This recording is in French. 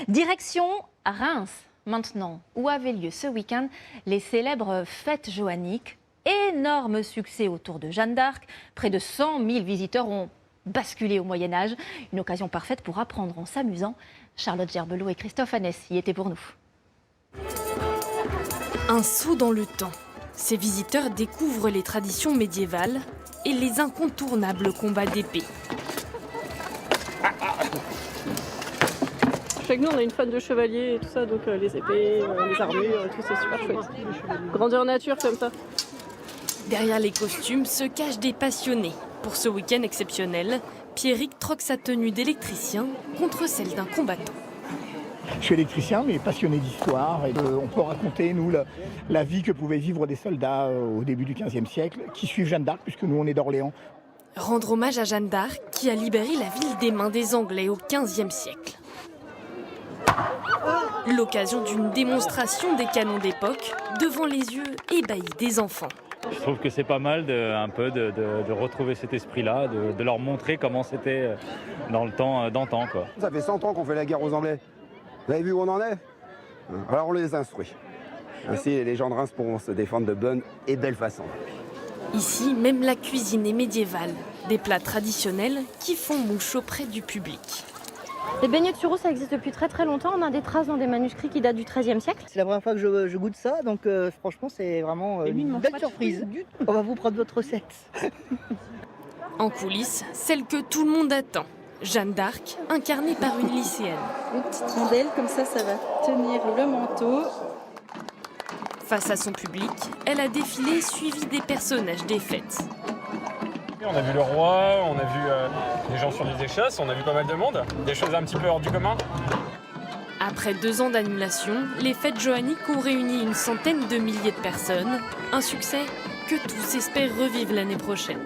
Direction Reims maintenant, où avaient lieu ce week-end les célèbres fêtes joanniques. Énorme succès autour de Jeanne d'Arc. Près de 100 000 visiteurs ont basculé au Moyen-Âge. Une occasion parfaite pour apprendre en s'amusant. Charlotte Gerbelot et Christophe Annès y étaient pour nous. Un saut dans le temps. Ces visiteurs découvrent les traditions médiévales et les incontournables combats d'épée. Chaque nous, on a une fan de chevaliers et tout ça, donc les épées, les armures, tout c'est super chouette. Grandeur nature comme ça. Derrière les costumes se cachent des passionnés. Pour ce week-end exceptionnel, Pierrick troque sa tenue d'électricien contre celle d'un combattant. Je suis électricien, mais passionné d'histoire. Et on peut raconter, nous, la vie que pouvaient vivre des soldats au début du XVe siècle, qui suivent Jeanne d'Arc, puisque nous, on est d'Orléans. Rendre hommage à Jeanne d'Arc, qui a libéré la ville des mains des Anglais au XVe siècle. L'occasion d'une démonstration des canons d'époque devant les yeux ébahis des enfants. Je trouve que c'est pas mal de retrouver cet esprit-là, de leur montrer comment c'était dans le temps d'antan. Ça fait 100 ans qu'on fait la guerre aux Anglais. Vous avez vu où on en est? Alors on les instruit. Ainsi, les gens de Reims pourront se défendre de bonne et belle façon. Ici, même la cuisine est médiévale. Des plats traditionnels qui font mouche auprès du public. Les beignets de sureau, ça existe depuis très très longtemps. On a des traces dans des manuscrits qui datent du XIIIe siècle. C'est la première fois que je goûte ça, donc franchement c'est vraiment une belle surprise. On va vous prendre votre recette. En coulisses, celle que tout le monde attend. Jeanne d'Arc, incarnée par une lycéenne. Une petite rondelle, comme ça va tenir le manteau. Face à son public, elle a défilé suivie des personnages des fêtes. On a vu le roi, on a vu des gens sur des échasses, on a vu pas mal de monde, des choses un petit peu hors du commun. Après 2 ans d'annulation, les fêtes joanniques ont réuni une centaine de milliers de personnes. Un succès que tous espèrent revivre l'année prochaine.